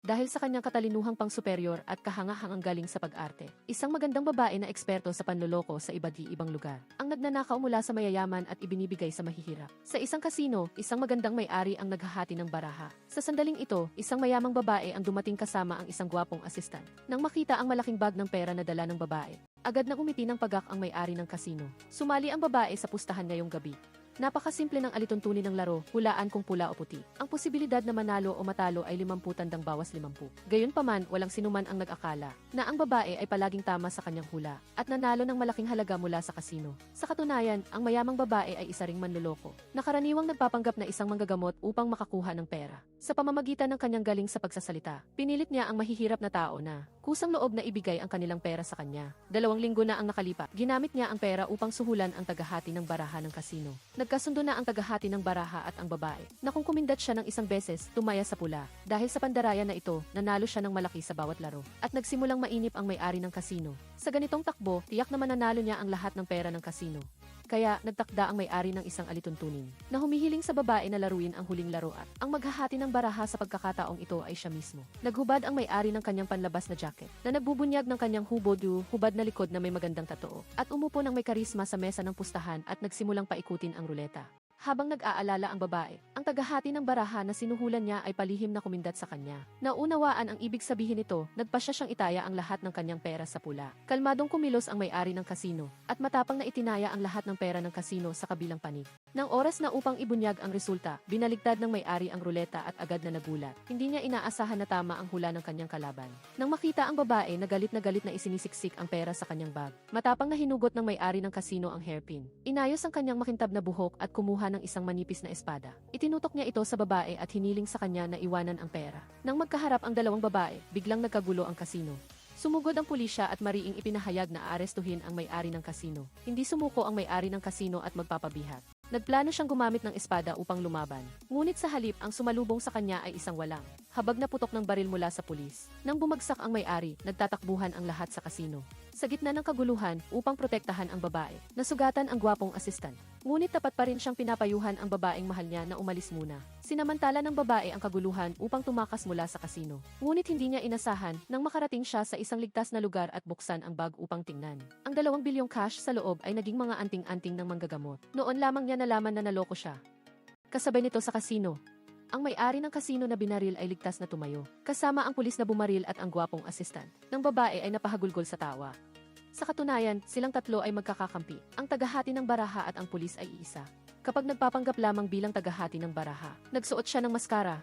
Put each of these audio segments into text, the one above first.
dahil sa kanyang katalinuhang pang-superior at kahangahangang galing sa pag-arte. Isang magandang babae na eksperto sa panloloko sa iba't ibang lugar. Ang nagnanakaw mula sa mayayaman at ibinibigay sa mahihirap. Sa isang kasino, isang magandang may-ari ang naghahati ng baraha. Sa sandaling ito, isang mayamang babae ang dumating kasama ang isang gwapong asistan. Nang makita ang malaking bag ng pera na dala ng babae, agad na umiti ng pagak ang may-ari ng kasino. Sumali ang babae sa pustahan ngayong gabi. Napakasimple ng alituntunin ng laro, hulaan kung pula o puti. Ang posibilidad na manalo o matalo ay 50 tandang bawas 50. Gayunpaman, walang sinuman ang nag-akala na ang babae ay palaging tama sa kanyang hula at nanalo ng malaking halaga mula sa kasino. Sa katunayan, ang mayamang babae ay isa ring manloloko na karaniwang nagpapanggap na isang manggagamot upang makakuha ng pera. Sa pamamagitan ng kanyang galing sa pagsasalita, pinilit niya ang mahihirap na tao na kusang loob na ibigay ang kanilang pera sa kanya. 2 linggo na ang nakalipas. Ginamit niya ang pera upang suhulan ang tagahati ng baraha ng kasino. Nagkasundo na ang tagahati ng baraha at ang babae na kung kumindat siya ng isang beses, tumaya sa pula. Dahil sa pandarayan na ito, nanalo siya ng malaki sa bawat laro. At nagsimulang mainip ang may-ari ng kasino. Sa ganitong takbo, tiyak na mananalo niya ang lahat ng pera ng kasino. Kaya, nagtakda ang may-ari ng isang alituntunin na humihiling sa babae na laruin ang huling laro at ang maghahati ng baraha sa pagkakataong ito ay siya mismo. Naghubad ang may-ari ng kanyang panlabas na jacket na nagbubunyag ng kanyang hubad na likod na may magandang tatoo at umupo ng may karisma sa mesa ng pustahan at nagsimulang paikutin ang ruleta. Habang nag-aalala ang babae, ang tagahati ng baraha na sinuhulan niya ay palihim na kumindat sa kanya. Naunawaan ang ibig sabihin nito, nagpasya siyang itaya ang lahat ng kanyang pera sa pula. Kalmadong kumilos ang may-ari ng kasino, at matapang na itinaya ang lahat ng pera ng kasino sa kabilang panig. Nang oras na upang ibunyag ang resulta, binaligtad ng may-ari ang ruleta at agad na nagulat. Hindi niya inaasahan na tama ang hula ng kanyang kalaban. Nang makita ang babae na galit na isinisiksik ang pera sa kanyang bag, matapang na hinugot ng may-ari ng kasino ang hairpin. Inayos ang kanyang makintab na buhok at kumuha ng isang manipis na espada. Itinutok niya ito sa babae at hiniling sa kanya na iwanan ang pera. Nang magkaharap ang dalawang babae, biglang nagkagulo ang kasino. Sumugod ang pulisya at mariing ipinahayag na aarestuhin ang may-ari ng kasino. Hindi sumuko ang may-ari ng kasino at magpapabihat. Nagplano siyang gumamit ng espada upang lumaban. Ngunit sa halip, ang sumalubong sa kanya ay isang walang habag na putok ng baril mula sa pulis. Nang bumagsak ang may-ari, nagtatakbuhan ang lahat sa kasino. Sa gitna ng kaguluhan, upang protektahan ang babae, nasugatan ang gwapong asistan. Ngunit tapat pa rin siyang pinapayuhan ang babaeng mahal niya na umalis muna. Sinamantala ng babae ang kaguluhan upang tumakas mula sa kasino. Ngunit hindi niya inasahan nang makarating siya sa isang ligtas na lugar at buksan ang bag upang tingnan. Ang 2 bilyong cash sa loob ay naging mga anting-anting ng manggagamot. Noon lamang niya nalaman na naloko siya. Kasabay nito sa kasino, ang may-ari ng kasino na binaril ay ligtas na tumayo. Kasama ang pulis na bumaril at ang gwapong asistan ng babae ay napahagulgol sa tawa. Sa katunayan, silang tatlo ay magkakakampi. Ang tagahati ng baraha at ang pulis ay iisa. Kapag nagpapanggap lamang bilang tagahati ng baraha, nagsuot siya ng maskara.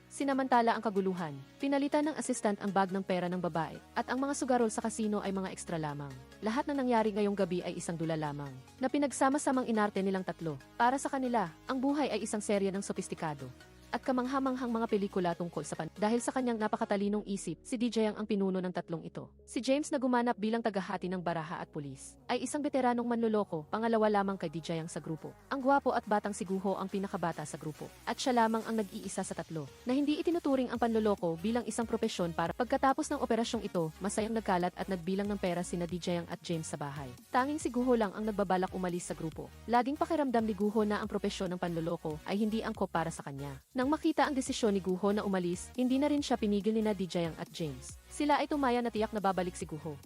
Sinamantala ang kaguluhan, pinalitan ng asistant ang bag ng pera ng babae, at ang mga sugarol sa kasino ay mga ekstra lamang. Lahat na nangyari ngayong gabi ay isang dula lamang, na pinagsama-samang inarte nilang tatlo. Para sa kanila, ang buhay ay isang serye ng sopistikado at kamanghamanghang mga pelikula tungkol sa dahil sa kanyang napakatalinong isip, si DJ ang pinuno ng tatlong ito. Si James na gumanap bilang tagahati ng baraha at pulis, ay isang veteranong manloloko, pangalawa lamang kay DJ sa grupo. Ang gwapo at batang si Guho ang pinakabata sa grupo, at siya lamang ang nag-iisa sa tatlo, na hindi itinuturing ang panloloko bilang isang propesyon para pagkatapos ng operasyong ito, masayang nagkalat at nagbilang ng pera sina DJ at James sa bahay. Tanging si Guho lang ang nagbabalak umalis sa grupo. Laging pakiramdam ni Guho na ang propesyon ng panloloko ay hindi angkop para sa kanya. Nang makita ang desisyon ni Guho na umalis, hindi na rin siya pinigil ni DJ at James. Sila ay tumaya na tiyak na babalik si Guho.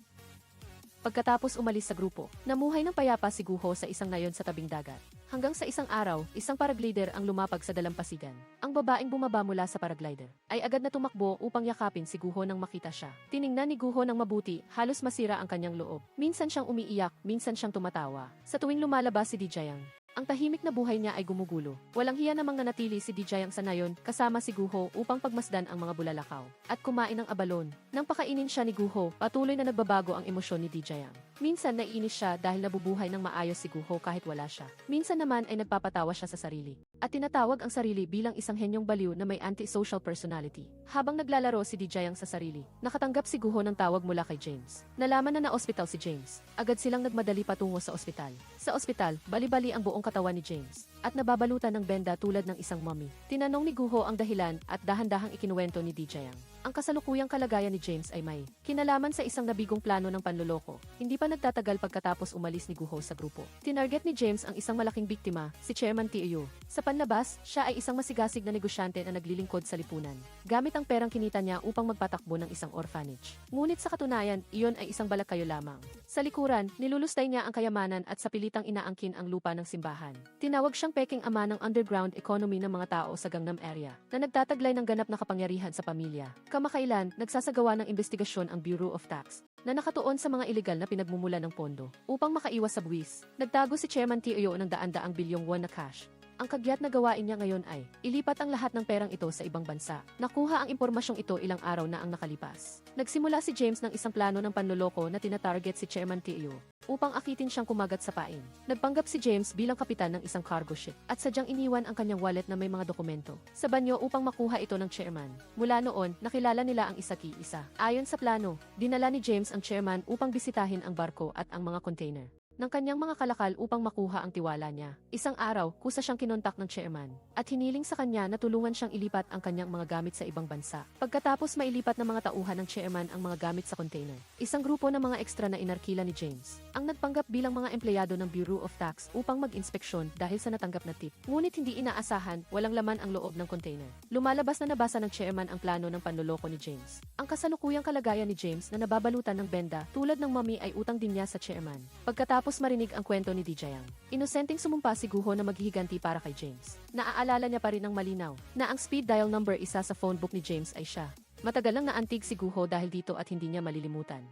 Pagkatapos umalis sa grupo, namuhay ng payapa si Guho sa isang nayon sa tabing dagat. Hanggang sa isang araw, isang paraglider ang lumapag sa dalampasigan. Ang babaeng bumaba mula sa paraglider ay agad na tumakbo upang yakapin si Guho nang makita siya. Tiningnan ni Guho ng mabuti, halos masira ang kanyang loob. Minsan siyang umiiyak, minsan siyang tumatawa. Sa tuwing lumalabas si DJ, ang tahimik na buhay niya ay gumugulo. Walang hiya namang nanatili si DJ sa nayon kasama si Guho upang pagmasdan ang mga bulalakaw at kumain ng abalon. Nang pakainin siya ni Guho, patuloy na nagbabago ang emosyon ni DJ. Minsan naiinis siya dahil nabubuhay ng maayos si Guho kahit wala siya. Minsan naman ay nagpapatawa siya sa sarili at tinatawag ang sarili bilang isang henyong baliw na may anti-social personality. Habang naglalaro si DJ sa sarili, nakatanggap si Guho ng tawag mula kay James. Nalaman na na-ospital si James. Agad silang nagmadali patungo sa ospital. Sa ospital, bali-bali ang buong katawan ni James. at nababalutan ng benda tulad ng isang mummy. Tinanong ni Guho ang dahilan at dahan-dahang ikinuwento ni Dijayang. Ang kasalukuyang kalagayan ni James ay may kinalaman sa isang nabigong plano ng panloloko. Hindi pa nagtatagal pagkatapos umalis ni Guho sa grupo. Tinarget ni James ang isang malaking biktima, si Chairman Teo. Sa panlabas, siya ay isang masigasig na negosyante na naglilingkod sa lipunan, gamit ang perang kinita niya upang magpatakbo ng isang orphanage. Ngunit sa katunayan, iyon ay isang balakayo lamang. Sa likuran, nilulustay niya ang kayamanan at sa pilitang inaangkin ang lupa ng simbahan. Tinawag siyang peking ama ng underground economy ng mga tao sa Gangnam area, na nagtataglay ng ganap na kapangyarihan sa pamilya. Kamakailan, nagsasagawa ng investigasyon ang Bureau of Tax na nakatuon sa mga ilegal na pinagmumula ng pondo upang makaiwas sa buwis. Nagtago si Chairman Teo ng daan-daang bilyong won na cash. Ang kagyat na gawain niya ngayon ay ilipat ang lahat ng perang ito sa ibang bansa. Nakuha ang impormasyong ito ilang araw na ang nakalipas. Nagsimula si James ng isang plano ng panloloko na tinatarget si Chairman Teo upang akitin siyang kumagat sa pain. Nagpanggap si James bilang kapitan ng isang cargo ship at sadyang iniwan ang kanyang wallet na may mga dokumento sa banyo upang makuha ito ng chairman. Mula noon, nakilala nila ang isa-ki-isa. Ayon sa plano, dinala ni James ang chairman upang bisitahin ang barko at ang mga container ng kanyang mga kalakal upang makuha ang tiwala niya. Isang araw, kusa siyang kinontak ng chairman at hiniling sa kanya na tulungan siyang ilipat ang kanyang mga gamit sa ibang bansa. Pagkatapos mailipat ng mga tauhan ng chairman ang mga gamit sa container, isang grupo ng mga ekstra na inarkila ni James ang nagpanggap bilang mga empleyado ng Bureau of Tax upang mag-inspeksyon dahil sa natanggap na tip. Ngunit hindi inaasahan, walang laman ang loob ng container. Lumalabas na nabasa ng chairman ang plano ng panloloko ni James. Ang kasalukuyang kalagayan ni James na nababalutan ng benda tulad ng mummy ay utang din niya sa chairman. Pagkatapos marinig ang kwento ni Dijayang, inosenteng sumumpa si Guho na maghihiganti para kay James. Naaalala niya pa rin ng malinaw na ang speed dial number isa sa phone book ni James ay siya. Matagal lang naantig si Guho dahil dito at hindi niya malilimutan.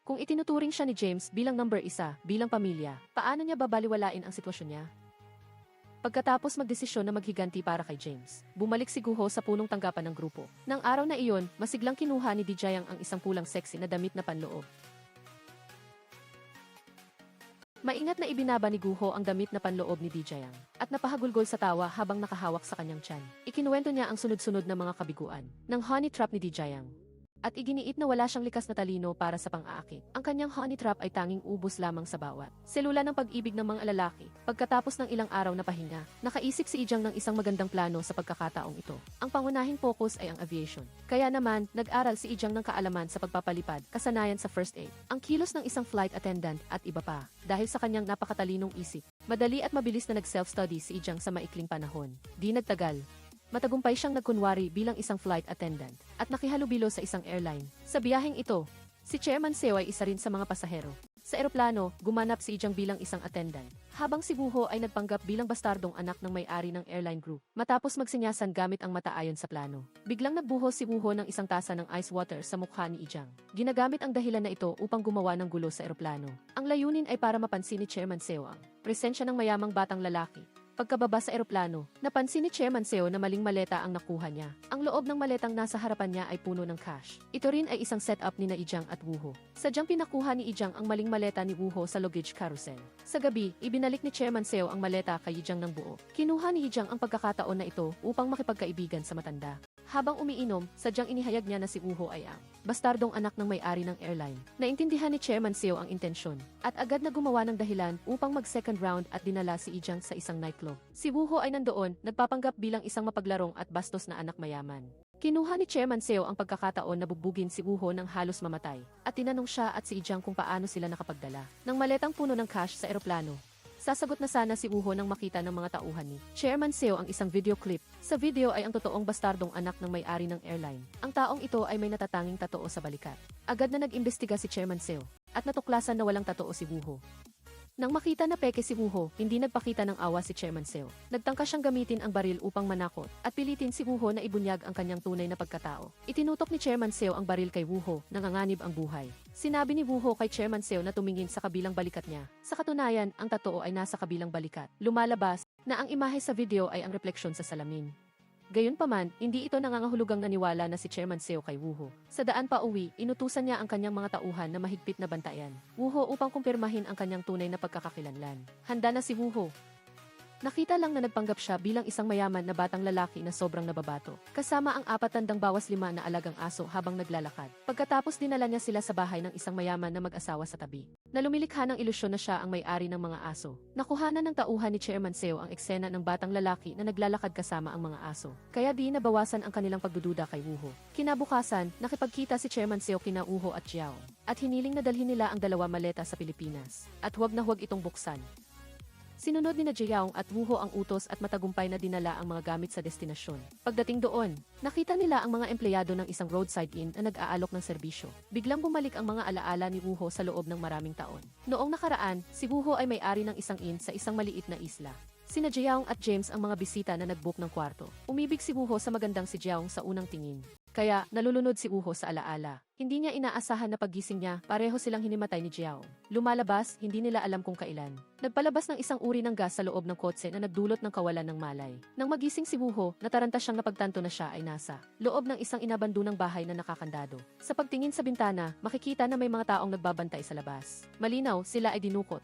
Kung itinuturing siya ni James bilang number isa, bilang pamilya, paano niya babaliwalain ang sitwasyon niya? Pagkatapos magdesisyon na maghiganti para kay James, bumalik si Guho sa punong tanggapan ng grupo. Nang araw na iyon, masiglang kinuha ni Dijayang ang isang pulang sexy na damit na panloob. Maingat na ibinaba ni Guho ang damit na panloob ni Dijayang at napahagulgol sa tawa habang nakahawak sa kanyang tiyan. Ikinuwento niya ang sunod-sunod na mga kabiguan ng honey trap ni Dijayang at iginiit na wala siyang likas na talino para sa pang-aakit. Ang kanyang honey trap ay tanging ubos lamang sa bawat selula ng pag-ibig ng mga lalaki. Pagkatapos ng ilang araw na pahinga, nakaisip si Ijang ng isang magandang plano sa pagkakataong ito. Ang pangunahing focus ay ang aviation. Kaya naman, nag-aral si Ijang ng kaalaman sa pagpapalipad, kasanayan sa first aid, ang kilos ng isang flight attendant at iba pa. Dahil sa kanyang napakatalinong isip, madali at mabilis na nag-self-study si Ijang sa maikling panahon. Di nagtagal, matagumpay siyang nagkunwari bilang isang flight attendant at nakihalubilo sa isang airline. Sa biyaheng ito, si Chairman Seo ay isa rin sa mga pasahero. Sa eroplano, gumanap si Ijang bilang isang attendant, habang si Guho ay nagpanggap bilang bastardong anak ng may-ari ng airline group. Matapos magsinyasan gamit ang mata ayon sa plano, biglang nagbuhos si Guho ng isang tasa ng ice water sa mukha ni Ijang. Ginagamit ang dahilan na ito upang gumawa ng gulo sa eroplano. Ang layunin ay para mapansin ni Chairman Seo ang presensya ng mayamang batang lalaki. Pagkababa sa eroplano, napansin ni Chairman Seo na maling maleta ang nakuha niya. Ang loob ng maletang nasa harapan niya ay puno ng cash. Ito rin ay isang setup ni na Ijang at Wuho. Sadyang pinakuha ni Ijang ang maling maleta ni Wuho sa luggage carousel. Sa gabi, ibinalik ni Chairman Seo ang maleta kay Ijang ng buo. Kinuha ni Ijang ang pagkakataon na ito upang makipagkaibigan sa matanda. Habang umiinom, sadyang inihayag niya na si Wuho ay ang bastardong anak ng may-ari ng airline. Naintindihan ni Chairman Seo ang intensyon at agad na gumawa ng dahilan upang mag-second round at dinala si Ijang sa isang nightclub. Si Wuho ay nandoon, nagpapanggap bilang isang mapaglarong at bastos na anak mayaman. Kinuha ni Chairman Seo ang pagkakataon na bugbugin si Wuho ng halos mamatay at tinanong siya at si Ijang kung paano sila nakapagdala ng maletang puno ng cash sa eroplano. Sasagot na sana si Wuho nang makita ng mga tauhan ni Chairman Seo ang isang video clip. Sa video ay ang totoong bastardong anak ng may-ari ng airline. Ang taong ito ay may natatanging tatoo sa balikat. Agad na nag-imbestiga si Chairman Seo at natuklasan na walang tatoo si Wuho. Nang makita na peke si Wuho, hindi nagpakita ng awa si Chairman Seo. Nagtangka siyang gamitin ang baril upang manakot at pilitin si Wuho na ibunyag ang kanyang tunay na pagkatao. Itinutok ni Chairman Seo ang baril kay Wuho, nanganganib ang buhay. Sinabi ni Wuho kay Chairman Seo na tumingin sa kabilang balikat niya. Sa katunayan, ang tatoo ay nasa kabilang balikat. Lumalabas na ang imahe sa video ay ang refleksyon sa salamin. Gayunpaman, hindi ito nangangahulugang naniwala na si Chairman Seo kay Wuho. Sa daan pa uwi, inutusan niya ang kanyang mga tauhan na mahigpit na bantayan Wuho upang kumpirmahin ang kanyang tunay na pagkakakilanlan. Handa na si Wuho. Nakita lang na nagpanggap siya bilang isang mayaman na batang lalaki na sobrang nababato, kasama ang 4-5 na alagang aso habang naglalakad. Pagkatapos dinala niya sila sa bahay ng isang mayaman na mag-asawa sa tabi, na lumilikha ng ilusyon na siya ang may-ari ng mga aso. Nakuhanan ng tauhan ni Chairman Seo ang eksena ng batang lalaki na naglalakad kasama ang mga aso, kaya di nabawasan ang kanilang pagdududa kay Woo Ho. Kinabukasan, nakipagkita si Chairman Seo kina Woo Ho at Jiao, at hiniling na dalhin nila ang 2 maleta sa Pilipinas, at huwag na huwag itong buksan. Sinunod ni na Jiao at Woo Ho ang utos at matagumpay na dinala ang mga gamit sa destinasyon. Pagdating doon, nakita nila ang mga empleyado ng isang roadside inn na nag-aalok ng serbisyo. Biglang bumalik ang mga alaala ni Woo Ho sa loob ng maraming taon. Noong nakaraan, si Woo Ho ay may-ari ng isang inn sa isang maliit na isla. Sina Jiao at James ang mga bisita na nag-book ng kwarto. Umibig si Woo Ho sa magandang si Jiao sa unang tingin. Kaya, nalulunod si Woo Ho sa alaala. Hindi niya inaasahan na paggising niya, pareho silang hinimatay ni Jiao. Lumalabas, hindi nila alam kung kailan. Nagpalabas ng isang uri ng gas sa loob ng kotse na nagdulot ng kawalan ng malay. Nang magising si Woo Ho, nataranta siyang napagtanto na siya ay nasa loob ng isang inabandonang bahay na nakakandado. Sa pagtingin sa bintana, makikita na may mga taong nagbabantay sa labas. Malinaw, sila ay dinukot.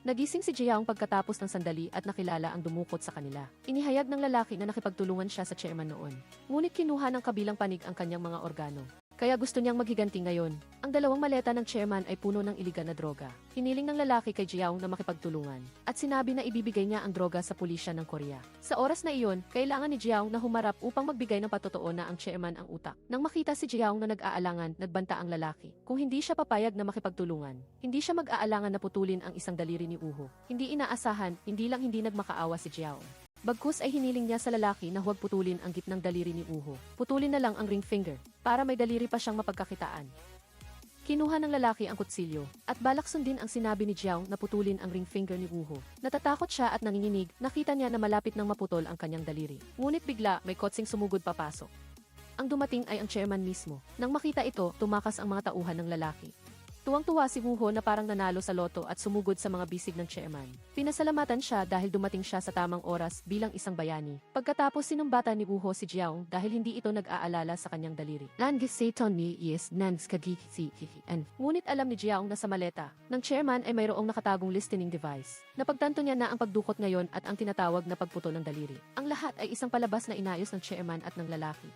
Nagising si Jiao pagkatapos ng sandali at nakilala ang dumukot sa kanila. Inihayag ng lalaki na nakipagtulungan siya sa chairman noon. Ngunit kinuha ng kabilang panig ang kanyang mga organo. Kaya gusto niyang maghiganti ngayon. Ang 2 maleta ng chairman ay puno ng iligal na droga. Hiniling ng lalaki kay Jiao na makipagtulungan. At sinabi na ibibigay niya ang droga sa pulisya ng Korea. Sa oras na iyon, kailangan ni Jiao na humarap upang magbigay ng patotoo na ang chairman ang utak. Nang makita si Jiao na nag-aalangan, nagbanta ang lalaki. Kung hindi siya papayag na makipagtulungan, hindi siya mag-aalangan na putulin ang isang daliri ni Woo Ho. Hindi inaasahan, hindi nagmakaawa si Jiao. Bagkus ay hiniling niya sa lalaki na huwag putulin ang gitnang daliri ni Woo Ho. Putulin na lang ang ring finger, para may daliri pa siyang mapagkakitaan. Kinuha ng lalaki ang kutsilyo, at balak sundin ang sinabi ni Jiao na putulin ang ring finger ni Woo Ho. Natatakot siya at nanginginig, nakita niya na malapit nang maputol ang kanyang daliri. Ngunit bigla, may kotseng sumugod papasok. Ang dumating ay ang chairman mismo. Nang makita ito, tumakas ang mga tauhan ng lalaki. Tuwang-tuwa si Woo Ho na parang nanalo sa loto at sumugod sa mga bisig ng chairman. Pinasalamatan siya dahil dumating siya sa tamang oras bilang isang bayani. Pagkatapos sinumbatan ni Woo Ho si Jiao dahil hindi ito nag-aalala sa kanyang daliri. Ngunit alam ni Jiao na sa maleta ng chairman ay mayroong nakatagong listening device. Napagtanto niya na ang pagdukot ngayon at ang tinatawag na pagputol ng daliri. Ang lahat ay isang palabas na inayos ng chairman at ng lalaki.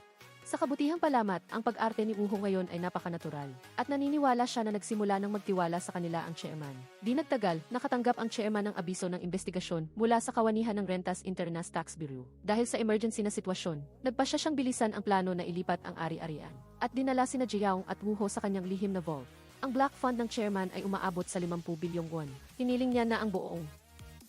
Sa kabutihang palamat, ang pag-arte ni Woo Ho ngayon ay napakanatural. At naniniwala siya na nagsimula ng magtiwala sa kanila ang chairman. Di nagtagal, nakatanggap ang chairman ng abiso ng investigasyon mula sa kawanihan ng Rentas Internas Tax Bureau. Dahil sa emergency na sitwasyon, nagpasya siyang bilisan ang plano na ilipat ang ari-arian. At dinala sina Jiao at Woo Ho sa kanyang lihim na vault. Ang black fund ng chairman ay umaabot sa 50 bilyong won. Hiniling niya na ang buong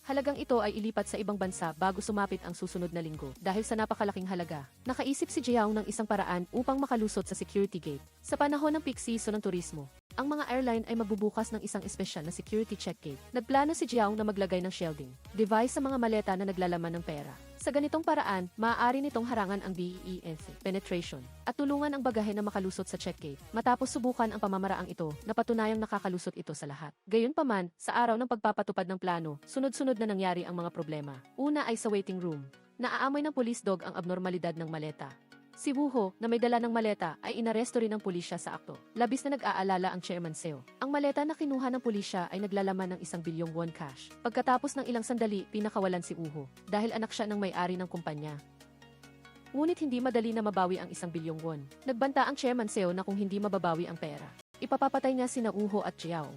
halagang ito ay ilipat sa ibang bansa bago sumapit ang susunod na linggo. Dahil sa napakalaking halaga, nakaisip si Jiao ng isang paraan upang makalusot sa security gate. Sa panahon ng peak season ng turismo, ang mga airline ay magbubukas ng isang espesyal na security check gate. Nagplano si Jiao na maglagay ng shielding device sa mga maleta na naglalaman ng pera. Sa ganitong paraan, maaari nitong harangan ang BENC penetration at tulungan ang bagahe na makalusot sa check gate. Matapos subukan ang pamamaraang ito, napatunayang nakakalusot ito sa lahat. Gayunpaman, sa araw ng pagpapatupad ng plano, sunod-sunod na nangyari ang mga problema. Una ay sa waiting room. Naaamoy ng police dog ang abnormalidad ng maleta. Si Woo Ho, na may dala ng maleta, ay inaresto rin ng pulisya sa akto. Labis na nag-aalala ang chairman Seo. Ang maleta na kinuha ng pulisya ay naglalaman ng 1 bilyong won cash. Pagkatapos ng ilang sandali, pinakawalan si Woo Ho dahil anak siya ng may-ari ng kumpanya. Ngunit hindi madali na mabawi ang 1 bilyong won. Nagbanta ang chairman Seo na kung hindi mababawi ang pera, ipapapatay niya sina Woo Ho at Jiao.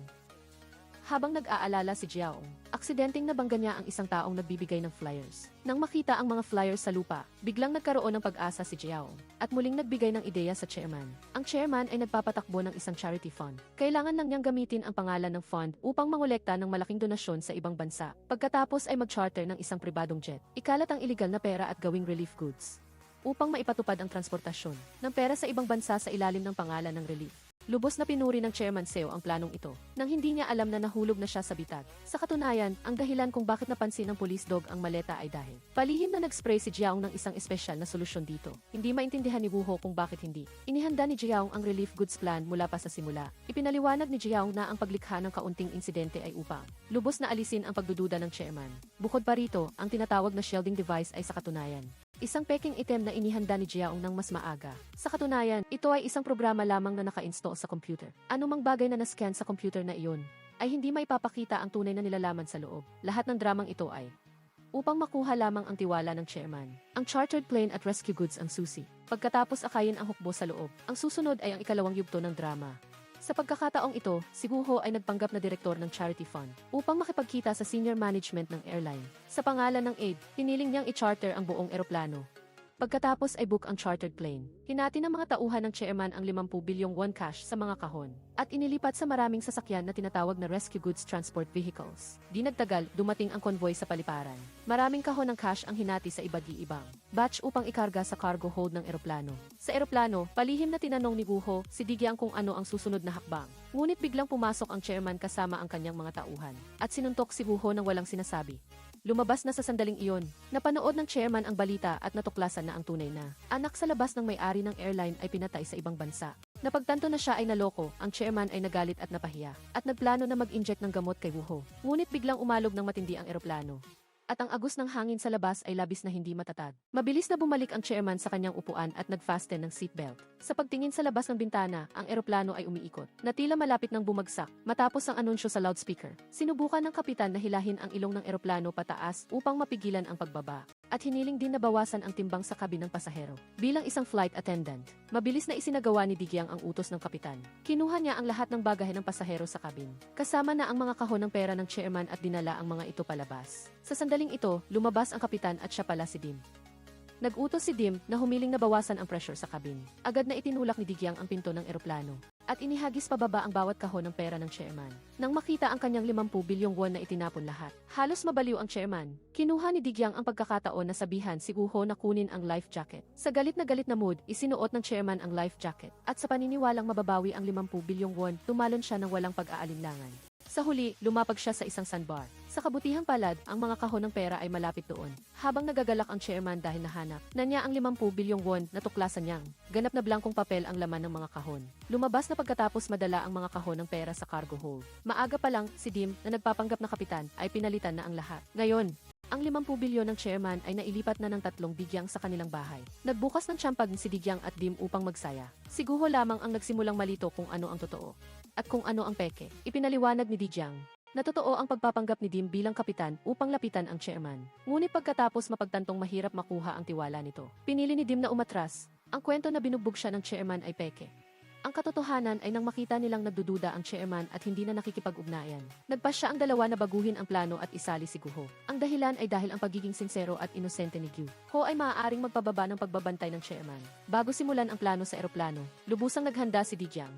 Habang nag-aalala si Jiao, aksidenteng nabangga niya ang isang taong nagbibigay ng flyers. Nang makita ang mga flyers sa lupa, biglang nagkaroon ng pag-asa si Jiao at muling nagbigay ng ideya sa chairman. Ang chairman ay nagpapatakbo ng isang charity fund. Kailangan lang niyang gamitin ang pangalan ng fund upang mangolekta ng malaking donasyon sa ibang bansa. Pagkatapos ay mag-charter ng isang pribadong jet. Ikalat ang iligal na pera at gawing relief goods upang maipatupad ang transportasyon ng pera sa ibang bansa sa ilalim ng pangalan ng relief. Lubos na pinuri ng chairman Seo ang planong ito, nang hindi niya alam na nahulog na siya sa bitag. Sa katunayan, ang dahilan kung bakit napansin ng police dog ang maleta ay dahil palihim na nag-spray si Jiao ng isang espesyal na solusyon dito. Hindi maintindihan ni Woo Ho kung bakit hindi. Inihanda ni Jiao ang relief goods plan mula pa sa simula. Ipinaliwanag ni Jiao na ang paglikha ng kaunting insidente ay upang lubos na alisin ang pagdududa ng chairman. Bukod pa rito, ang tinatawag na shielding device ay sa katunayan isang peking item na inihanda ni Jiao ng mas maaga. Sa katunayan, ito ay isang programa lamang na naka-install sa computer. Anumang bagay na na-scan sa computer na iyon, ay hindi maipapakita ang tunay na nilalaman sa loob. Lahat ng dramang ito ay upang makuha lamang ang tiwala ng chairman. Ang chartered plane at rescue goods ang susi. Pagkatapos akayin ang hukbo sa loob, ang susunod ay ang ikalawang yugto ng drama. Sa pagkakataong ito, si Guho ay nagpanggap na direktor ng charity fund upang makipagkita sa senior management ng airline. Sa pangalan ng aid, hiniling niyang i-charter ang buong eroplano. Pagkatapos ay book ang chartered plane. Hinati ng mga tauhan ng chairman ang 50 bilyong won cash sa mga kahon at inilipat sa maraming sasakyan na tinatawag na rescue goods transport vehicles. Di nagtagal, dumating ang convoy sa paliparan. Maraming kahon ng cash ang hinati sa iba't ibang batch upang ikarga sa cargo hold ng eroplano. Sa eroplano, palihim na tinanong ni Guho si Digyang kung ano ang susunod na hakbang. Ngunit biglang pumasok ang chairman kasama ang kanyang mga tauhan at sinuntok si Guho nang walang sinasabi. Lumabas na sa sandaling iyon. Napanood ng chairman ang balita at natuklasan na ang tunay na anak sa labas ng may-ari ng airline ay pinatay sa ibang bansa. Napagtanto na siya ay naloko, ang chairman ay nagalit at napahiya at nagplano na mag-inject ng gamot kay Guho. Ngunit biglang umalog ng matindi ang eroplano. At ang agos ng hangin sa labas ay labis na hindi matatag. Mabilis na bumalik ang chairman sa kanyang upuan at nag-fasten ng seatbelt. Sa pagtingin sa labas ng bintana, ang eroplano ay umiikot, na tila malapit ng bumagsak, matapos ang anunsyo sa loudspeaker. Sinubukan ng kapitan na hilahin ang ilong ng eroplano pataas upang mapigilan ang pagbaba. At hiniling din na bawasan ang timbang sa kabin ng pasahero. Bilang isang flight attendant, mabilis na isinagawa ni Digyang ang utos ng kapitan. Kinuha niya ang lahat ng bagahe ng pasahero sa kabin, kasama na ang mga kahon ng pera ng chairman at dinala ang mga ito palabas. Sa sandaling ito, lumabas ang kapitan at siya pala si Dim. Nag-utos si Dim na humiling na bawasan ang pressure sa kabin. Agad na itinulak ni Digyang ang pinto ng eroplano at inihagis pababa ang bawat kahon ng pera ng chairman. Nang makita ang kanyang 50 bilyong won na itinapon lahat, halos mabaliw ang chairman. Kinuha ni Digyang ang pagkakataon na sabihan si Guho na kunin ang life jacket. Sa galit na mood, isinuot ng chairman ang life jacket at sa paniniwalang mababawi ang 50 bilyong won, tumalon siya ng walang pag-aalinlangan. Sa huli, lumapag siya sa isang sandbar. Sa kabutihang palad, ang mga kahon ng pera ay malapit doon. Habang nagagalak ang chairman dahil nahanap na niya ang 50 bilyong won na tuklasan niyang ganap na blankong papel ang laman ng mga kahon. Lumabas na pagkatapos madala ang mga kahon ng pera sa cargo hold. Maaga pa lang, si Dim na nagpapanggap na kapitan ay pinalitan na ang lahat. Ngayon, ang 50 bilyon ng chairman ay nailipat na ng 3 Digyang sa kanilang bahay. Nagbukas ng tsampag si Digyang at Dim upang magsaya. Si Guho lamang ang nagsimulang malito kung ano ang totoo at kung ano ang peke. Ipinaliwanag ni Digyang na totoo ang pagpapanggap ni Dim bilang kapitan upang lapitan ang chairman. Ngunit pagkatapos mapagtantong mahirap makuha ang tiwala nito, pinili ni Dim na umatras. Ang kwento na binugbog siya ng chairman ay peke. Ang katotohanan ay nang makita nilang nagdududa ang chairman at hindi na nakikipag-ugnayan. Nagpasya ang dalawa na baguhin ang plano at isali si Guho. Ang dahilan ay dahil ang pagiging sinsero at inosente ni Guho ay maaaring magpababa ng pagbabantay ng chairman. Bago simulan ang plano sa eroplano, lubusang naghanda si Digyang.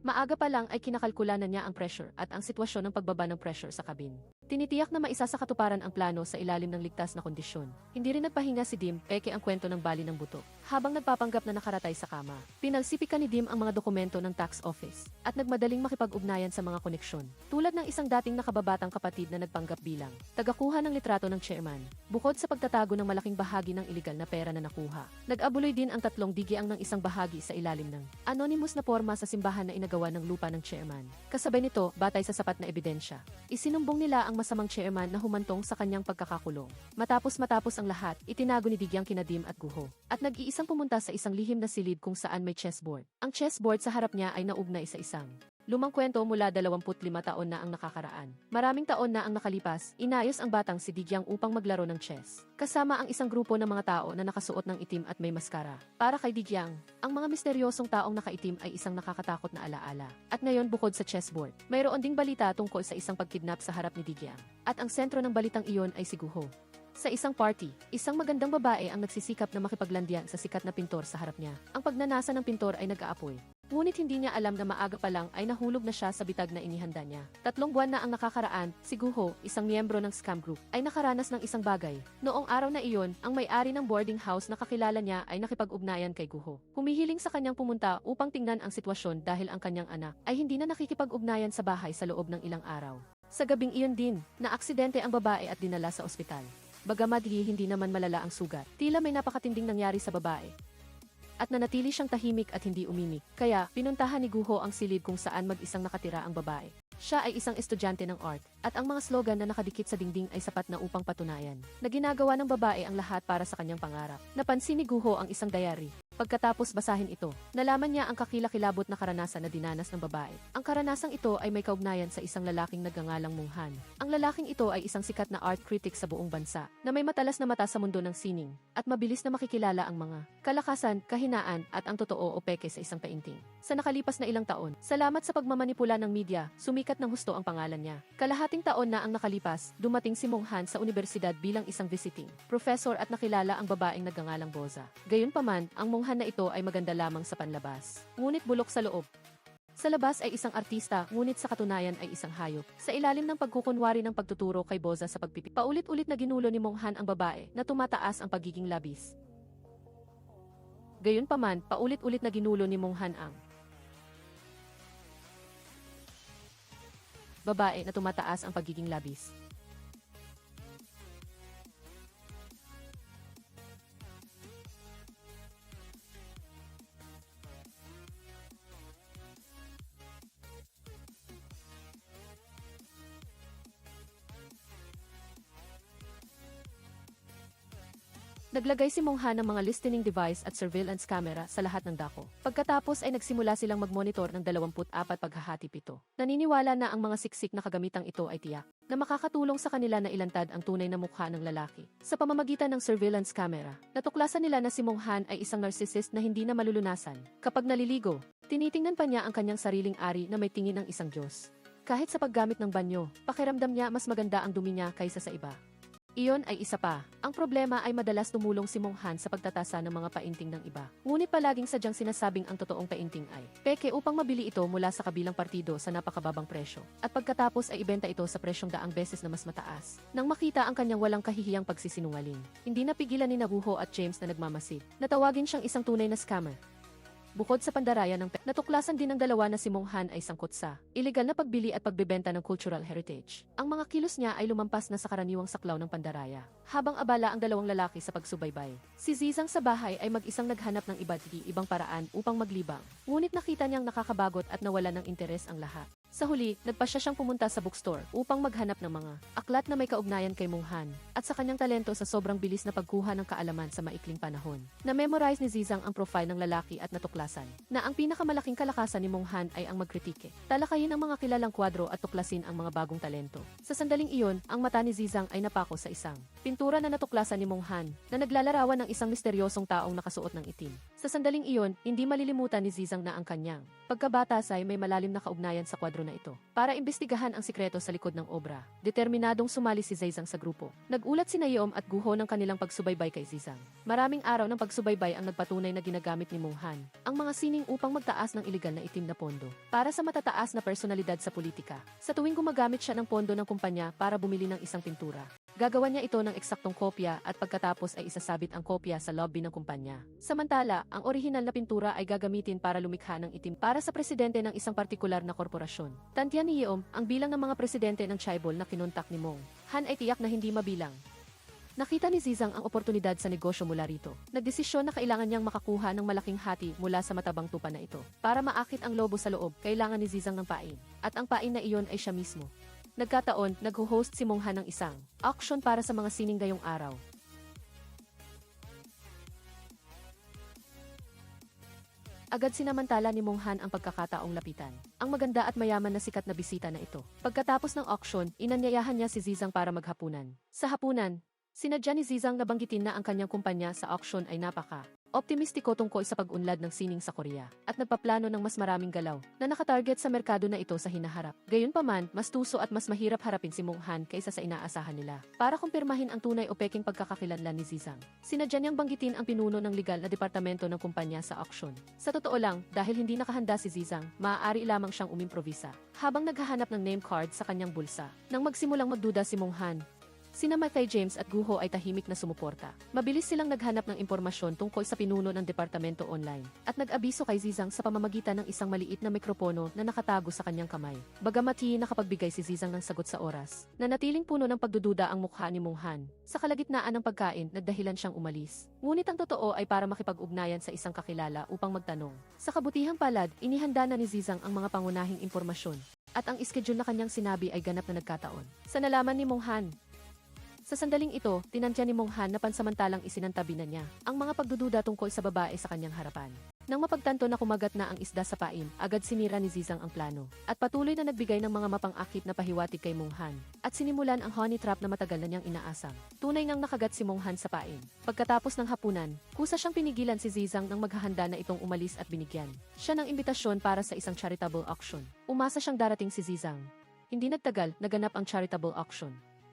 Maaga pa lang ay kinakalkula na niya ang pressure at ang sitwasyon ng pagbaba ng pressure sa kabin. Tinitiyak na maisasakatuparan ang plano sa ilalim ng ligtas na kondisyon. Hindi rin nagpahinga si Dim, peke ang kwento ng bali ng buto. Habang nagpapanggap na nakaratay sa kama, pinalsipikan ni Dim ang mga dokumento ng tax office at nagmadaling makipag-ugnayan sa mga koneksyon. Tulad ng isang dating nakababatang kapatid na nagpanggap bilang tagakuha ng litrato ng chairman. Bukod sa pagtatago ng malaking bahagi ng iligal na pera na nakuha, nag-abuloy din ang 3 Digyang ng isang bahagi sa ilalim ng anonymous na porma sa simbahan na inagawa ng lupa ng chairman. Kasabay nito, batay sa sapat na ebidensya, isinumbong nila ang masamang chairman na humantong sa kanyang pagkakakulong. Matapos ang lahat, itinago ni Digyang kina Dim at Guho at nag-iisang pumunta sa isang lihim na silid kung saan may chessboard. Ang chessboard sa harap niya ay naugnay sa isang lumang kwento mula 25 taon na ang nakakaraan. Maraming taon na ang nakalipas, inayos ang batang si Digyang upang maglaro ng chess. Kasama ang isang grupo ng mga tao na nakasuot ng itim at may maskara. Para kay Digyang, ang mga misteryosong taong nakaitim ay isang nakakatakot na alaala. At ngayon bukod sa chessboard, mayroon ding balita tungkol sa isang pagkidnap sa harap ni Digyang. At ang sentro ng balitang iyon ay si Guho. Sa isang party, isang magandang babae ang nagsisikap na makipaglandian sa sikat na pintor sa harap niya. Ang pagnanasa ng pintor ay nag-aapoy. Ngunit hindi niya alam na maaga pa lang ay nahulog na siya sa bitag na inihanda niya. 3 buwan na ang nakakaraan, si Guho, isang miyembro ng scam group, ay nakaranas ng isang bagay. Noong araw na iyon, ang may-ari ng boarding house na kakilala niya ay nakipag-ugnayan kay Guho. Humihiling sa kanyang pumunta upang tingnan ang sitwasyon dahil ang kanyang anak ay hindi na nakikipag-ugnayan sa bahay sa loob ng ilang araw. Sa gabing iyon din, naaksidente ang babae at dinala sa ospital. Bagamat hindi naman malala ang sugat, tila may napakatinding nangyari sa babae. At nanatili siyang tahimik at hindi umimik. Kaya, pinuntahan ni Guho ang silid kung saan mag-isang nakatira ang babae. Siya ay isang estudyante ng art, at ang mga slogan na nakadikit sa dingding ay sapat na upang patunayan na ginagawa ng babae ang lahat para sa kanyang pangarap. Napansin ni Guho ang isang diary. Pagkatapos basahin ito, nalaman niya ang kakilakilabot na karanasan na dinanas ng babae. Ang karanasang ito ay may kaugnayan sa isang lalaking nagngangalang Mung Han. Ang lalaking ito ay isang sikat na art critic sa buong bansa, na may matalas na mata sa mundo ng sining, at mabilis na makikilala ang mga kalakasan, kahinaan, at ang totoo o peke sa isang painting. Sa nakalipas na ilang taon, salamat sa pagmamanipula ng media, sumikat ng husto ang pangalan niya. Kalahating taon na ang nakalipas, dumating si Mung Han sa universidad bilang isang visiting professor at nakilala ang babaeng nagngangalang Boza. Gayunpaman, ang Mung Han na ito ay maganda lamang sa panlabas, ngunit bulok sa loob. Sa labas ay isang artista, ngunit sa katunayan ay isang hayop. Sa ilalim ng pagkukunwari ng pagtuturo kay Boza sa pagpipili, paulit-ulit na ginulo ni Mung Han ang babae na tumataas ang pagiging labis. Gayunpaman, paulit-ulit na ginulo ni Mung Han ang babae na tumataas ang pagiging labis. Naglagay si Mung Han ng mga listening device at surveillance camera sa lahat ng dako. Pagkatapos ay nagsimula silang magmonitor ng 24 paghahati pito. Naniniwala na ang mga siksik na kagamitang ito ay tiyak na makakatulong sa kanila na ilantad ang tunay na mukha ng lalaki. Sa pamamagitan ng surveillance camera, natuklasan nila na si Mung Han ay isang narcissist na hindi na malulunasan. Kapag naliligo, tinitingnan pa niya ang kanyang sariling ari na may tingin ng isang Diyos. Kahit sa paggamit ng banyo, pakiramdam niya mas maganda ang dumi niya kaysa sa iba. Iyon ay isa pa. Ang problema ay madalas tumulong si Mung Han sa pagtatasa ng mga painting ng iba. Ngunit palaging sadyang sinasabing ang totoong painting ay peke upang mabili ito mula sa kabilang partido sa napakababang presyo. At pagkatapos ay ibenta ito sa presyong 100 beses na mas mataas. Nang makita ang kanyang walang kahihiyang pagsisinungaling, hindi napigilan ni Guho at James na nagmamasid. Natawagin siyang isang tunay na scammer. Bukod sa pandaraya ng natuklasan din ng dalawa na si Mung Han ay sangkot sa illegal na pagbili at pagbebenta ng cultural heritage. Ang mga kilos niya ay lumampas na sa karaniwang saklaw ng pandaraya. Habang abala ang dalawang lalaki sa pagsubaybay, si Zizang sa bahay ay mag-isang naghanap ng iba't ibang paraan upang maglibang. Ngunit nakita niyang nakakabagot at nawala ng interes ang lahat. Sa huli, nagpasya siyang pumunta sa bookstore upang maghanap ng mga aklat na may kaugnayan kay Mung Han at sa kanyang talento sa sobrang bilis na pagkuha ng kaalaman sa maikling panahon. Na-memorize ni Zizang ang profile ng lalaki at natuklasan na ang pinakamalaking kalakasan ni Mung Han ay ang magkritike. Talakayin ang mga kilalang kwadro at tuklasin ang mga bagong talento. Sa sandaling iyon, ang mata ni Zizang ay napako sa isang pintura na natuklasan ni Mung Han na naglalarawan ng isang misteryosong taong nakasuot ng itim. Sa sandaling iyon, hindi malilimutan ni Zizang na ang kanyang pagkabatas ay may malalim na kaugnayan sa kwadro na ito. Para imbestigahan ang sikreto sa likod ng obra, determinadong sumali si Zizang sa grupo. Nagulat si Nayeom at Guho ng kanilang pagsubaybay kay Zizang. Maraming araw ng pagsubaybay ang nagpatunay na ginagamit ni Mung Han ang mga sining upang magtaas ng iligal na itim na pondo para sa matataas na personalidad sa politika. Sa tuwing gumagamit siya ng pondo ng kumpanya para bumili ng isang pintura, gagawa niya ito ng eksaktong kopya at pagkatapos ay isasabit ang kopya sa lobby ng kumpanya. Samantala, ang orihinal na pintura ay gagamitin para lumikha ng itim para sa presidente ng isang partikular na korporasyon. Tantiyan ni Yeom, ang bilang ng mga presidente ng Chaebol na kinontak ni Mung Han ay tiyak na hindi mabilang. Nakita ni Zizang ang oportunidad sa negosyo mula rito. Nagdesisyon na kailangan niyang makakuha ng malaking hati mula sa matabang tupa na ito. Para maakit ang lobo sa loob, kailangan ni Zizang ng pain. At ang pain na iyon ay siya mismo. Nagkataon, nag-host si Mung Han ng isang auction para sa mga sining ngayong araw. Agad sinamantala ni Mung Han ang pagkakataong lapitan ang maganda at mayaman na sikat na bisita na ito. Pagkatapos ng auction, inanyayahan niya si Zizang para maghapunan. Sa hapunan, sinadya ni Zizang na banggitin na ang kanyang kumpanya sa auction ay optimistiko tungkol sa pag-unlad ng sining sa Korea at nagpaplano ng mas maraming galaw na nakatarget sa merkado na ito sa hinaharap. Gayunpaman, mas tuso at mas mahirap harapin si Mung Han kaysa sa inaasahan nila. Para kumpirmahin ang tunay o peking pagkakakilanlan ni Zizang, sinadya niyang banggitin ang pinuno ng legal na departamento ng kumpanya sa auction. Sa totoo lang, dahil hindi nakahanda si Zizang, maaari lamang siyang umimprovisa habang naghahanap ng name card sa kanyang bulsa. Nang magsimulang magduda si Mung Han, sina Matay James at Guho ay tahimik na sumuporta. Mabilis silang naghanap ng impormasyon tungkol sa pinuno ng departamento online at nag-abiso kay Zizang sa pamamagitan ng isang maliit na mikropono na nakatago sa kanyang kamay. Bagamat hindi nakapagbigay si Zizang ng sagot sa oras, nanatiling puno ng pagdududa ang mukha ni Mung Han. Sa kalagitnaan ng pagkain, nagdahilan siyang umalis. Ngunit ang totoo ay para makipag-ugnayan sa isang kakilala upang magtanong. Sa kabutihang palad, inihanda na ni Zizang ang mga pangunahing impormasyon at ang iskedul na kanyang sinabi ay ganap na nagkataon. Sa nalaman ni Mung Han, Sa sandaling ito, tinantya ni Mong Han na pansamantalang isinantabi na niya ang mga pagdududa tungkol sa babae sa kanyang harapan. Nang mapagtanto na kumagat na ang isda sa pain, agad sinira ni Zizang ang plano at patuloy na nagbigay ng mga mapang-akit na pahiwatig kay Mong Han at sinimulan ang honey trap na matagal na niyang inaasam. Tunay ngang nakagat si Mong Han sa pain. Pagkatapos ng hapunan, kusa siyang pinigilan si Zizang nang maghahanda na itong umalis at binigyan siya ng imbitasyon para sa isang charitable auction. Umasa siyang darating si Zizang. Hindi nagtagal, naganap ang charitable auction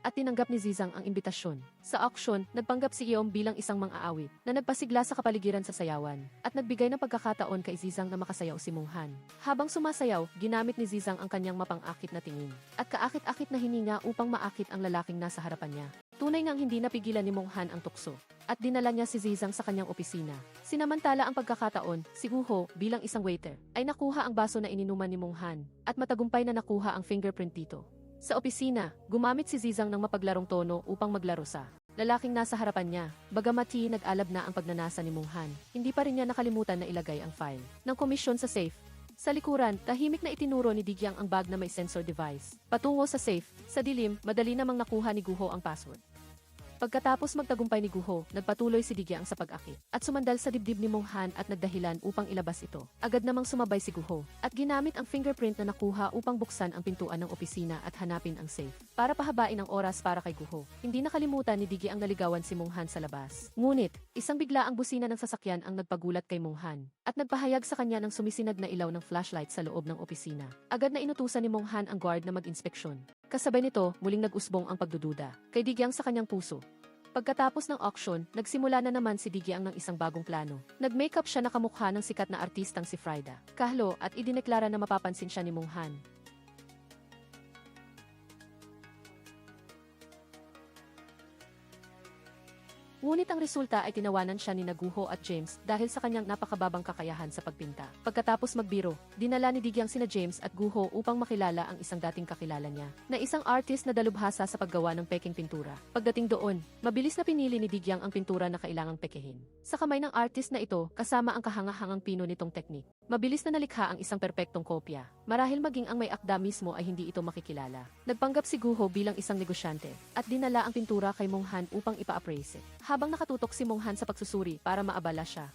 at tinanggap ni Zizang ang imbitasyon. Sa auction, nagpanggap si Yeom bilang isang mang-aawit na nagpasigla sa kapaligiran sa sayawan at nagbigay ng pagkakataon kay Zizang na makasayaw si Mong Han. Habang sumasayaw, ginamit ni Zizang ang kanyang mapang-akit na tingin at kaakit-akit na hininga upang maakit ang lalaking nasa harapan niya. Tunay ngang hindi napigilan ni Mong Han ang tukso at dinala niya si Zizang sa kanyang opisina. Sinamantala ang pagkakataon, si Guho bilang isang waiter ay nakuha ang baso na ininuman ni Mong Han at matagumpay na nakuha ang fingerprint dito. Sa opisina, gumamit si Zizang ng mapaglarong tono upang maglaro sa lalaking nasa harapan niya. Bagamat nag-alab na ang pagnanasa ni Mong Han, hindi pa rin niya nakalimutan na ilagay ang file ng komisyon sa safe. Sa likuran, tahimik na itinuro ni Digyang ang bag na may sensor device patungo sa safe. Sa dilim, madali namang nakuha ni Guho ang password. Pagkatapos magtagumpay ni Guho, nagpatuloy si Digyang sa pag-akit at sumandal sa dibdib ni Mong Han at nagdahilan upang ilabas ito. Agad namang sumabay si Guho at ginamit ang fingerprint na nakuha upang buksan ang pintuan ng opisina at hanapin ang safe para pahabain ang oras para kay Guho. Hindi nakalimutan ni Diggy ang naligawan si Mong Han sa labas. Ngunit, isang bigla ang busina ng sasakyan ang nagpagulat kay Mong Han at nagpahayag sa kanya ng sumisinag na ilaw ng flashlight sa loob ng opisina. Agad na inutusan ni Mong Han ang guard na mag-inspeksyon. Kasabay nito, muling nag-usbong ang pagdududa kay Digyang sa kanyang puso. Pagkatapos ng auction, nagsimula na naman si Digyang ng isang bagong plano. Nag-makeup siya na kamukha ng sikat na artistang si Frida Kahlo at idineklara na mapapansin siya ni Mong Han. Ngunit ang resulta ay tinawanan siya ni Guho at James dahil sa kanyang napakababang kakayahan sa pagpinta. Pagkatapos magbiro, dinala ni Digyang sina James at Guho upang makilala ang isang dating kakilala niya, na isang artist na dalubhasa sa paggawa ng peking pintura. Pagdating doon, mabilis na pinili ni Digyang ang pintura na kailangang pekehin. Sa kamay ng artist na ito, kasama ang kahangahangang pino nitong teknik, mabilis na nalikha ang isang perpektong kopya. Marahil maging ang may akda mismo ay hindi ito makikilala. Nagpanggap si Guho bilang isang negosyante at dinala ang pintura kay Mong Han upang ipa-appraise. Habang nakatutok si Mong Han sa pagsusuri para maabala siya,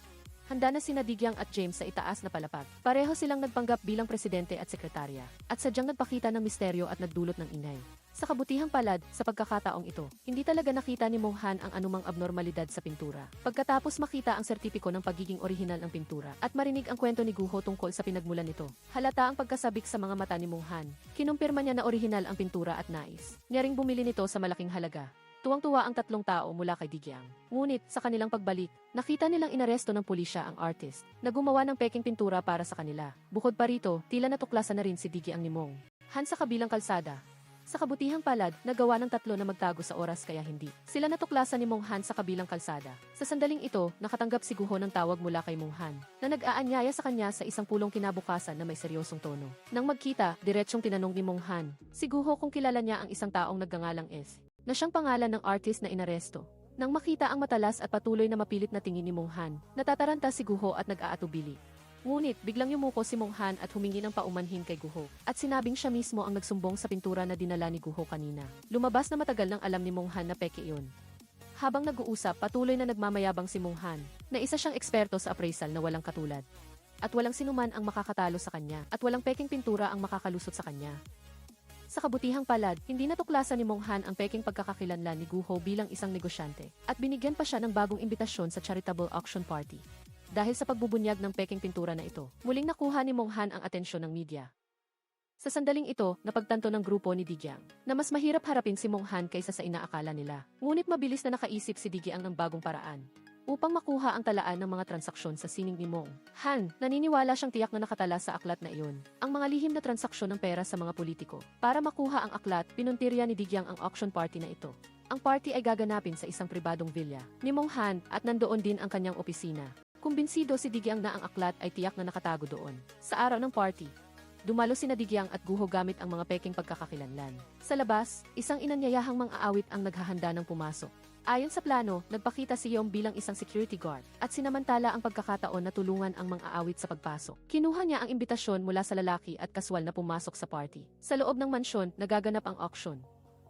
handa na sina Digyang at James sa itaas na palapag. Pareho silang nagpanggap bilang presidente at sekretarya, at sadyang nagpakita ng misteryo at nagdulot ng ingay. Sa kabutihang palad, sa pagkakataong ito, hindi talaga nakita ni Mong Han ang anumang abnormalidad sa pintura. Pagkatapos makita ang sertipiko ng pagiging orihinal ng pintura, at marinig ang kwento ni Guho tungkol sa pinagmulan nito, halata ang pagkasabik sa mga mata ni Mong Han. Kinumpirma niya na orihinal ang pintura at nais niya ring bumili nito sa malaking halaga. Tuwang-tuwa ang tatlong tao mula kay Digyang. Ngunit, sa kanilang pagbalik, nakita nilang inaresto ng pulisya ang artist na gumawa ng peking pintura para sa kanila. Bukod pa rito, tila natuklasan na rin si Digyang ni Mong Han sa kabilang kalsada. Sa kabutihang palad, nagawa ng tatlo na magtago sa oras kaya hindi sila natuklasan ni Mong Han sa kabilang kalsada. Sa sandaling ito, nakatanggap si Guho ng tawag mula kay Mong Han na nag-aanyaya sa kanya sa isang pulong kinabukasan na may seryosong tono. Nang magkita, diretsyong tinanong ni Mong Han si Guho kung kilala niya ang isang taong nagngangalang S na siyang pangalan ng artist na inaresto. Nang makita ang matalas at patuloy na mapilit na tingin ni Mong Han, natataranta si Guho at nag-aatubili. Ngunit, biglang yumuko si Mong Han at humingi ng paumanhin kay Guho, at sinabing siya mismo ang nagsumbong sa pintura na dinala ni Guho kanina. Lumabas na matagal nang alam ni Mong Han na peke iyon. Habang nag-uusap, patuloy na nagmamayabang si Mong Han, na isa siyang eksperto sa appraisal na walang katulad. At walang sinuman ang makakatalo sa kanya, at walang peking pintura ang makakalusot sa kanya. Sa kabutihang palad, hindi natuklasan ni Mong Han ang peking pagkakakilanlan ni Guho bilang isang negosyante, at binigyan pa siya ng bagong imbitasyon sa charitable auction party. Dahil sa pagbubunyag ng peking pintura na ito, muling nakuha ni Mong Han ang atensyon ng media. Sa sandaling ito, napagtanto ng grupo ni Digyang na mas mahirap harapin si Mong Han kaysa sa inaakala nila. Ngunit mabilis na nakaisip si Digyang ng bagong paraan upang makuha ang talaan ng mga transaksyon sa sining ni Mong Han. Naniniwala siyang tiyak na nakatala sa aklat na iyon ang mga lihim na transaksyon ng pera sa mga politiko. Para makuha ang aklat, pinuntirya ni Digyang ang auction party na ito. Ang party ay gaganapin sa isang pribadong villa ni Mong Han at nandoon din ang kanyang opisina. Kumbinsido si Digyang na ang aklat ay tiyak na nakatago doon. Sa araw ng party, dumalo sina Digyang at Guho gamit ang mga peking pagkakakilanlan. Sa labas, isang inanyayahang mang-aawit ang naghahanda ng pumasok. Ayon sa plano, nagpakita si Yeom bilang isang security guard at sinamantala ang pagkakataon na tulungan ang mang-aawit sa pagpasok. Kinuha niya ang imbitasyon mula sa lalaki at kaswal na pumasok sa party. Sa loob ng mansyon, nagaganap ang auction.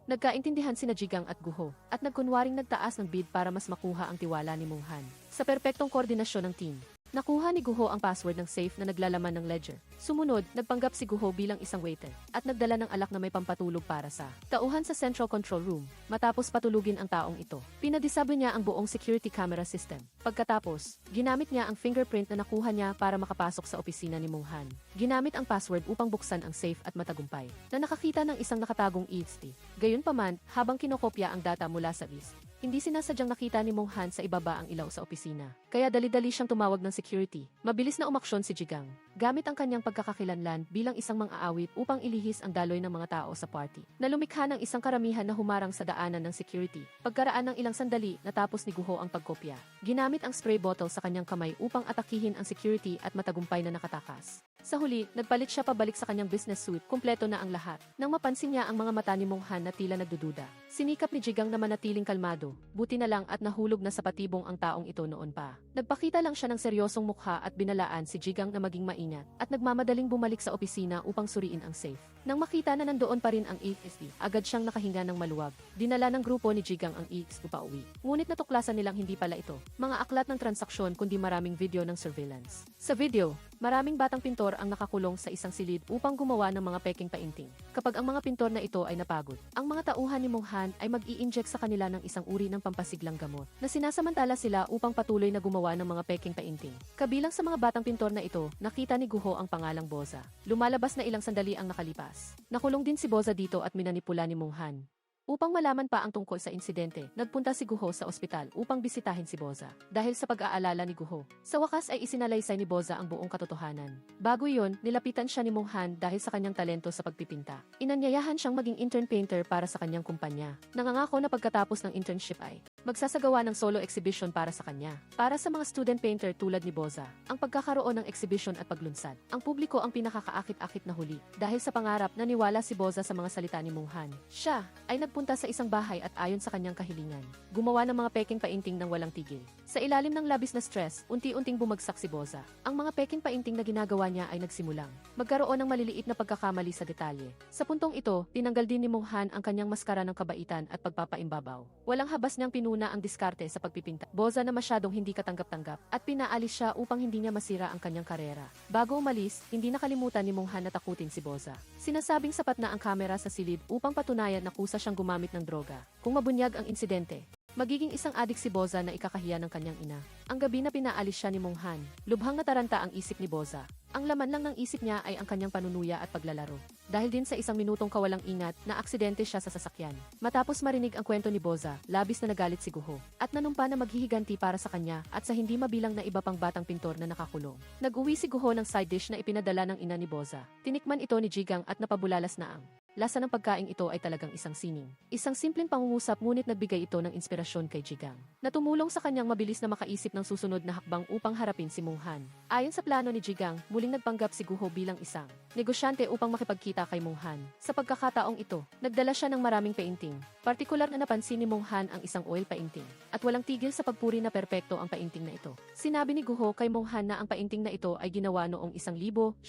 Nagkaintindihan sina Jigang at Guho, at nagkunwaring nagtaas ng bid para mas makuha ang tiwala ni Munghan. Sa perpektong koordinasyon ng team, nakuha ni Guho ang password ng safe na naglalaman ng ledger. Sumunod, nagpanggap si Guho bilang isang waiter at nagdala ng alak na may pampatulog para sa tauhan sa Central Control Room. Matapos patulugin ang taong ito, pinadisable niya ang buong security camera system. Pagkatapos, ginamit niya ang fingerprint na nakuha niya para makapasok sa opisina ni Munghan. Ginamit ang password upang buksan ang safe at matagumpay na nakakita ng isang nakatagong EXP. Gayunpaman, habang kinokopya ang data mula sa list, hindi sinasadyang nakita ni Munghan sa ibaba ang ilaw sa opisina. Kaya dali-dali siyang tumawag ng security. Mabilis na umaksyon si Jigang, gamit ang kanyang pagkakakilanlan bilang isang mang-aawit upang ilihis ang daloy ng mga tao sa party. Nalumikha ng isang karamihan na humarang sa daanan ng security. Pagkaraan ng ilang sandali, natapos ni Guho ang pagkopya. Ginamit ang spray bottle sa kanyang kamay upang atakihin ang security at matagumpay na nakatakas. Sa huli, nagpalit siya pabalik sa kanyang business suit, kumpleto na ang lahat. Nang mapansin niya ang mga mata ni Munghan na tila nagdududa, sinikap ni Jigang na manatiling kalmado. Buti na lang at nahulog na sa patibong ang taong ito noon pa. Nagpakita lang siya ng seryosong mukha at binalaan si Jigang na maging maingat at nagmamadaling bumalik sa opisina upang suriin ang safe. Nang makita na nandoon pa rin ang EXP, agad siyang nakahinga ng maluwag. Dinala ng grupo ni Jigang ang EXP pauwi. Ngunit natuklasan nilang hindi pala ito mga aklat ng transaksyon kundi maraming video ng surveillance. Sa video, maraming batang pintor ang nakakulong sa isang silid upang gumawa ng mga peking painting. Kapag ang mga pintor na ito ay napagod, ang mga tauhan ni Munghan ay mag-i-inject sa kanila ng isang uri ng pampasiglang gamot na sinasamantala sila upang patuloy na gumawa ng mga peking painting. Kabilang sa mga batang pintor na ito, nakita ni Guho ang pangalang Boza. Lumalabas na ilang sandali ang nakalipas. Nakulong din si Boza dito at minanipula ni Munghan. Upang malaman pa ang tungkol sa insidente, nagpunta si Guho sa ospital upang bisitahin si Boza. Dahil sa pag-aalala ni Guho, sa wakas ay isinalaysay ni Boza ang buong katotohanan. Bago iyon, nilapitan siya ni Munghan dahil sa kanyang talento sa pagpipinta. Inanyayahan siyang maging intern painter para sa kanyang kumpanya. Nangangako na pagkatapos ng internship ay magsasagawa ng solo exhibition para sa kanya. Para sa mga student painter tulad ni Boza, ang pagkakaroon ng exhibition at paglunsad, ang publiko ang pinakakaakit-akit na huli. Dahil sa pangarap, naniwala si Boza sa mga salita ni Munghan. Siya ay nagpunta sa isang bahay at ayon sa kanyang kahilingan, gumawa ng mga peking painting ng walang tigil. Sa ilalim ng labis na stress, unti-unting bumagsak si Boza. Ang mga peking painting na ginagawa niya ay nagsimulang magkaroon ng maliliit na pagkakamali sa detalye. Sa puntong ito, tinanggal din ni Munghan ang kanyang maskara ng kabaitan at pagpapaimbabaw. Walang habas niyang pinuna ang diskarte sa pagpipinta. Boza na masyadong hindi katanggap-tanggap at pinaalis siya upang hindi niya masira ang kanyang karera. Bago umalis, hindi nakalimutan ni Munghan na takutin si Boza. Sinasabing sapat na ang kamera sa silid upang patunayan na kusa siyang gumamit ng droga. Kung mabunyag ang insidente, magiging isang adik si Boza na ikakahiya ng kanyang ina. Ang gabi na pinaalis siya ni Munghan, lubhang nataranta ang isip ni Boza. Ang laman lang ng isip niya ay ang kanyang panunuya at paglalaro. Dahil din sa isang minutong kawalang ingat, na aksidente siya sa sasakyan. Matapos marinig ang kwento ni Boza, labis na nagalit si Guho at nanumpa na maghihiganti para sa kanya at sa hindi mabilang na iba pang batang pintor na nakakulong. Nag-uwi si Guho ng side dish na ipinadala ng ina ni Boza. Tinikman ito ni Jigang at napabulalas na ang lasa ng pagkaing ito ay talagang isang sining. Isang simpleng pangungusap ngunit nagbigay ito ng inspirasyon kay Jigang, na tumulong sa kanyang mabilis na makaisip ng susunod na hakbang upang harapin si Munghan. Ayon sa plano ni Jigang, muling nagpanggap si Guho bilang isang negosyante upang makipagkita kay Munghan. Sa pagkakataong ito, nagdala siya ng maraming painting. Partikular na napansin ni Munghan ang isang oil painting, at walang tigil sa pagpuri na perpekto ang painting na ito. Sinabi ni Guho kay Munghan na ang painting na ito ay ginawa noong 1933.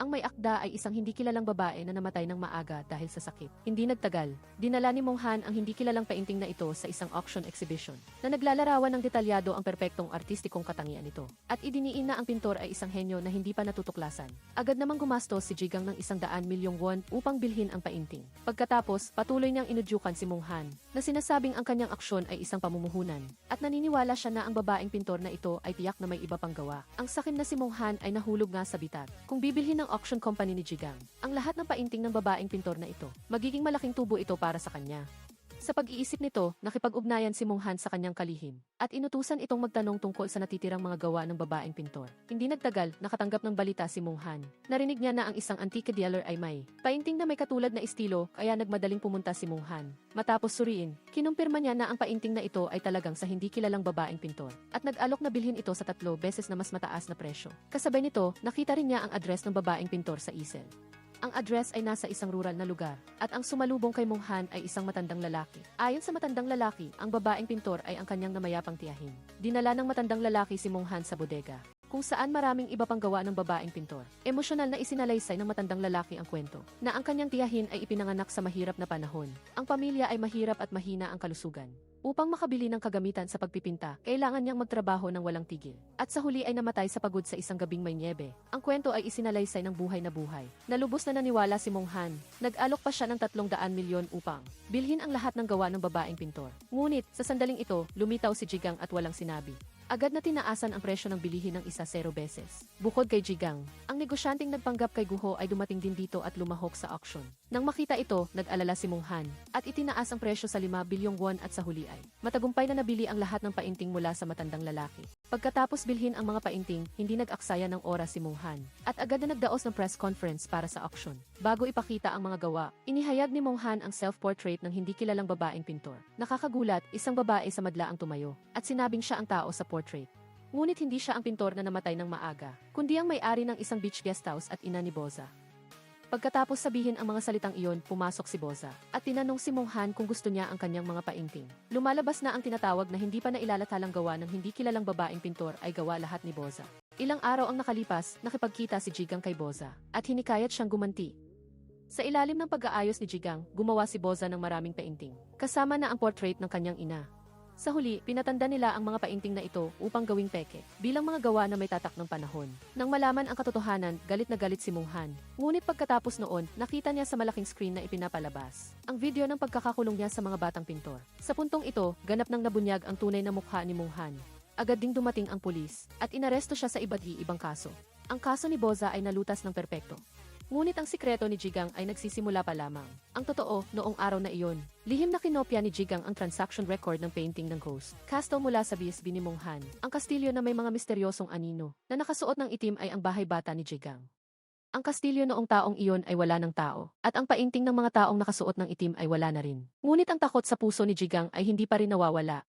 Ang may akda ay isang hindi kilalang babae na namatay ng maaga dahil sa sakit. Hindi nagtagal, dinala ni Munghan ang hindi kilalang painting na ito sa isang auction exhibition na naglalarawan ng detalyado ang perpektong artistikong katangian nito. At idiniin na ang pintor ay isang henyo na hindi pa natutuklasan. Agad namang gumastos si Jigang ng 100 milyong won upang bilhin ang painting. Pagkatapos, patuloy niyang inudyukan si Munghan na sinasabing ang kanyang aksyon ay isang pamumuhunan at naniniwala siya na ang babaeng pintor na ito ay tiyak na may iba pang gawa. Ang sakim na si Munghan ay nahulog nga sa bitat. Kung bibilhin ng auction company ni Jigang ang lahat ng painting ng babaeng pintor na ito, magiging malaking tubo ito para sa kanya. Sa pag-iisip nito, nakipag-ugnayan si Munghan sa kanyang kalihim at inutusan itong magtanong tungkol sa natitirang mga gawa ng babaeng pintor. Hindi nagtagal, nakatanggap ng balita si Munghan. Narinig niya na ang isang antique dealer ay may painting na may katulad na estilo, kaya nagmadaling pumunta si Munghan. Matapos suriin, kinumpirma niya na ang painting na ito ay talagang sa hindi kilalang babaeng pintor at nag-alok na bilhin ito sa 3 beses na mas mataas na presyo. Kasabay nito, nakita rin niya ang address ng babaeng pintor sa easel. Ang address ay nasa isang rural na lugar, at ang sumalubong kay Munghan ay isang matandang lalaki. Ayon sa matandang lalaki, ang babaeng pintor ay ang kanyang namayapang tiyahin. Dinala ng matandang lalaki si Munghan sa bodega. kung saan maraming iba pang gawa ng babaeng pintor. Emosyonal na isinalaysay ng matandang lalaki ang kwento, na ang kanyang tiyahin ay ipinanganak sa mahirap na panahon. Ang pamilya ay mahirap at mahina ang kalusugan. Upang makabili ng kagamitan sa pagpipinta, kailangan niyang magtrabaho ng walang tigil. At sa huli ay namatay sa pagod sa isang gabing may niebe. Ang kwento ay isinalaysay ng buhay na buhay. Nalubos na naniwala si Monghan. Nag-alok pa siya ng 300 milyon upang bilhin ang lahat ng gawa ng babaeng pintor. Ngunit, sa sandaling ito, lumitaw si Jigang at walang sinabi. Agad na tinaasan ang presyo ng bilihin ng 0 beses. Bukod kay Jigang, ang negosyanteng nagpanggap kay Guho ay dumating din dito at lumahok sa auction. Nang makita ito, nag-alala si Monghan at itinaas ang presyo sa 5 bilyong won at sa huli ay matagumpay na nabili ang lahat ng painting mula sa matandang lalaki. Pagkatapos bilhin ang mga painting, hindi nag-aksaya ng oras si Monghan at agad na nagdaos ng press conference para sa auction. Bago ipakita ang mga gawa, inihayag ni Monghan ang self-portrait ng hindi kilalang babaeng pintor. Nakakagulat, isang babae sa madla ang tumayo at sinabing siya ang tao sa portrait. Ngunit hindi siya ang pintor na namatay ng maaga, kundi ang may-ari ng isang beach guesthouse at ina ni Boza. Pagkatapos sabihin ang mga salitang iyon, pumasok si Boza at tinanong si Monghan kung gusto niya ang kanyang mga painting. Lumalabas na ang tinatawag na hindi pa nailalatalang gawa ng hindi kilalang babaeng pintor ay gawa lahat ni Boza. Ilang araw ang nakalipas, nakipagkita si Jigang kay Boza at hinikayat siyang gumanti. Sa ilalim ng pag-aayos ni Jigang, gumawa si Boza ng maraming painting, kasama na ang portrait ng kanyang ina. Sa huli, pinatanda nila ang mga painting na ito upang gawing peke, bilang mga gawa na may tatak ng panahon. Nang malaman ang katotohanan, galit na galit si Monghan. Ngunit pagkatapos noon, nakita niya sa malaking screen na ipinapalabas ang video ng pagkakakulong niya sa mga batang pintor. Sa puntong ito, ganap nang nabunyag ang tunay na mukha ni Monghan. Agad ding dumating ang pulis, at inaresto siya sa iba't ibang kaso. Ang kaso ni Boza ay nalutas ng perpekto. Ngunit ang sikreto ni Jigang ay nagsisimula pa lamang. Ang totoo, noong araw na iyon, lihim na kinopya ni Jigang ang transaction record ng painting ng Ghost Castle mula sa BSB ni Monghan. Ang kastilyo na may mga misteryosong anino na nakasuot ng itim ay ang bahay bata ni Jigang. Ang kastilyo noong taong iyon ay wala ng tao, at ang painting ng mga taong nakasuot ng itim ay wala na rin. Ngunit ang takot sa puso ni Jigang ay hindi pa rin nawawala.